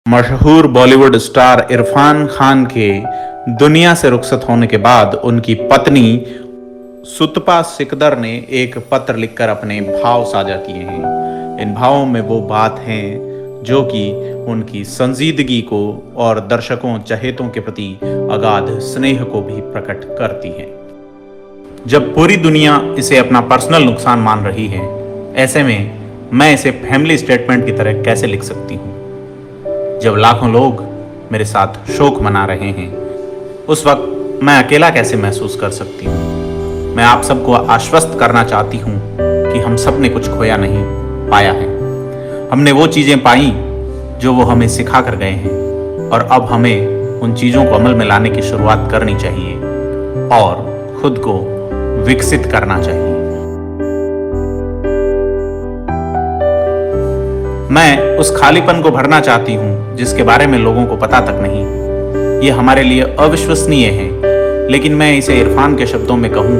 मशहूर बॉलीवुड स्टार इरफान खान के दुनिया से रुखसत होने के बाद उनकी पत्नी सुतपा सिकदर ने एक पत्र लिखकर अपने भाव साझा किए हैं। इन भावों में वो बात है जो कि उनकी संजीदगी को और दर्शकों चहेतों के प्रति अगाध स्नेह को भी प्रकट करती है। जब पूरी दुनिया इसे अपना पर्सनल नुकसान मान रही है, ऐसे में मैं इसे फैमिली स्टेटमेंट की तरह कैसे लिख सकती हूँ। जब लाखों लोग मेरे साथ शोक मना रहे हैं, उस वक्त मैं अकेला कैसे महसूस कर सकती हूँ। मैं आप सबको आश्वस्त करना चाहती हूँ कि हम सब ने कुछ खोया नहीं, पाया है। हमने वो चीज़ें पाई जो वो हमें सिखा कर गए हैं, और अब हमें उन चीज़ों को अमल में लाने की शुरुआत करनी चाहिए और खुद को विकसित करना चाहिए। मैं उस खालीपन को भरना चाहती हूँ जिसके बारे में लोगों को पता तक नहीं। ये हमारे लिए अविश्वसनीय है, लेकिन मैं इसे इरफान के शब्दों में कहूँ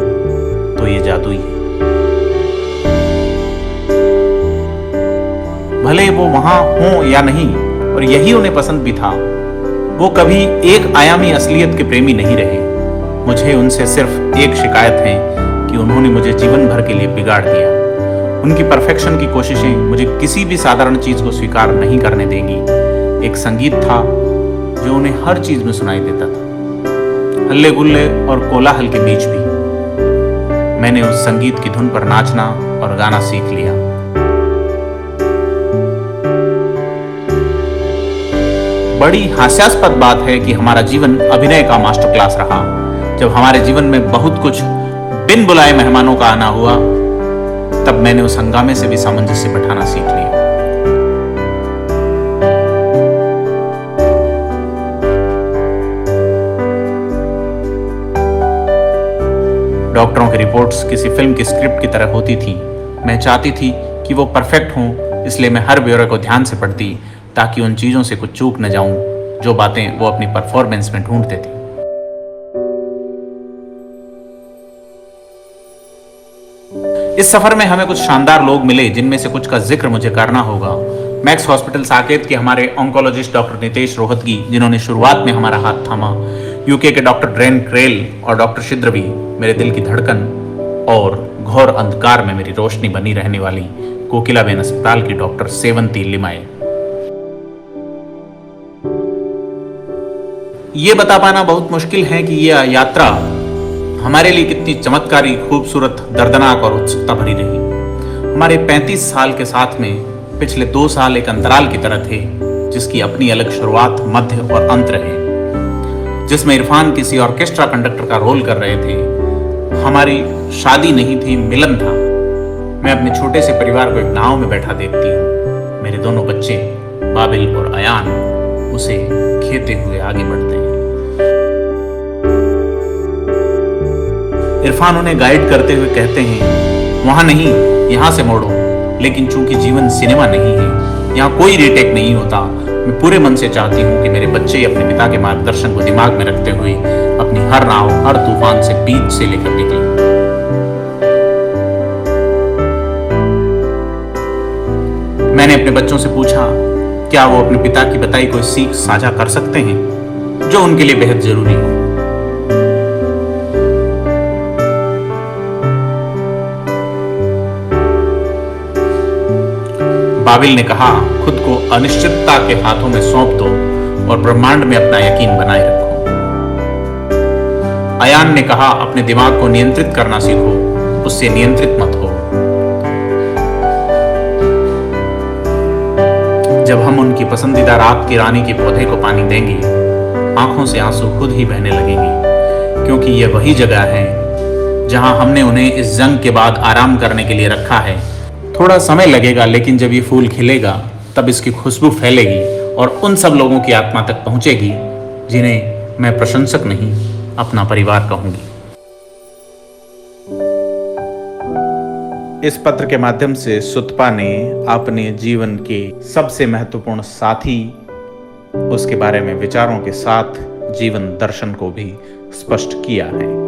तो ये जादुई है। भले वो वहां हों या नहीं, और यही उन्हें पसंद भी था, वो कभी एक आयामी असलियत के प्रेमी नहीं रहे। मुझे उनसे सिर्फ एक शिकायत है कि उन्होंने मुझे जीवन भर के लिए बिगाड़ दिया। उनकी परफेक्शन की कोशिशें मुझे किसी भी साधारण चीज को स्वीकार नहीं करने देंगी। एक संगीत था जो उन्हें हर चीज में सुनाई देता था, हल्ले गुल्ले और कोलाहल के बीच भी। मैंने उस संगीत की धुन पर नाचना और गाना सीख लिया। बड़ी हास्यास्पद बात है कि हमारा जीवन अभिनय का मास्टर क्लास रहा। जब हमारे जीवन में बहुत कुछ बिन बुलाए मेहमानों का आना हुआ, तब मैंने उस हंगामे से भी सामंजस्य बैठाना सीख लिया। डॉक्टरों की रिपोर्ट्स किसी फिल्म की स्क्रिप्ट की तरह होती थी। मैं चाहती थी कि वो परफेक्ट हों, इसलिए मैं हर ब्यौरे को ध्यान से पढ़ती ताकि उन चीजों से कुछ चूक न जाऊं जो बातें वो अपनी परफॉर्मेंस में ढूंढते थे। इस सफर में हमें कुछ शानदार लोग मिले, जिनमें से कुछ का जिक्र मुझे करना होगा। मैक्स हॉस्पिटल साकेत के हमारे ऑन्कोलॉजिस्ट डॉक्टर नितेश रोहतगी, जिन्होंने शुरुआत में हमारा हाथ थामा। यूके के डॉक्टर ड्रेन क्रेल और डॉक्टर शिद्रवी, मेरे दिल की धड़कन और घोर अंधकार में मेरी रोशनी बनी रहने वाली कोकिलाबेन अस्पताल की डॉक्टर सेवंती लिमाए। ये बता पाना बहुत मुश्किल है कि यह यात्रा हमारे लिए कितनी चमत्कारी, खूबसूरत, दर्दनाक और उत्सुकता भरी रही। हमारे 35 साल के साथ में पिछले 2 साल एक अंतराल की तरह थे, जिसकी अपनी अलग शुरुआत, मध्य और अंत रहे। जिसमें इरफान किसी ऑर्केस्ट्रा कंडक्टर का रोल कर रहे थे। हमारी शादी नहीं थी, मिलन था। मैं अपने छोटे से परिवार को एक नाव में बैठा देखती हूँ। मेरे दोनों बच्चे बाबिल और अयान उसे खेते हुए आगे बढ़ते हैं। इरफान उन्हें गाइड करते हुए कहते हैं, वहां नहीं, यहां से मोड़ो। लेकिन चूंकि जीवन सिनेमा नहीं है, यहाँ कोई रीटेक नहीं होता, मैं पूरे मन से चाहती हूँ कि मेरे बच्चे अपने पिता के मार्गदर्शन को दिमाग में रखते हुए अपनी हर नाव, हर तूफान से बीच से लेकर निकलें। मैंने अपने बच्चों से पूछा, क्या वो अपने पिता की बताई कोई सीख साझा कर सकते हैं जो उनके लिए बेहद जरूरी हो। बाबिल ने कहा, खुद को अनिश्चितता के हाथों में सौंप दो और ब्रह्मांड में अपना यकीन बनाए रखो। अयान ने कहा, अपने दिमाग को नियंत्रित करना सीखो, उससे नियंत्रित मत हो। जब हम उनकी पसंदीदा रात की रानी के पौधे को पानी देंगे, आंखों से आंसू खुद ही बहने लगेंगे, क्योंकि यह वही जगह है जहां हमने उन्हें इस जंग के बाद आराम करने के लिए रखा है। थोड़ा समय लगेगा, लेकिन जब ये फूल खिलेगा तब इसकी खुशबू फैलेगी और उन सब लोगों की आत्मा तक पहुंचेगी जिन्हें मैं प्रशंसक नहीं, अपना परिवार कहूंगी। इस पत्र के माध्यम से सुतपा ने अपने जीवन के सबसे महत्वपूर्ण साथी, उसके बारे में विचारों के साथ जीवन दर्शन को भी स्पष्ट किया है।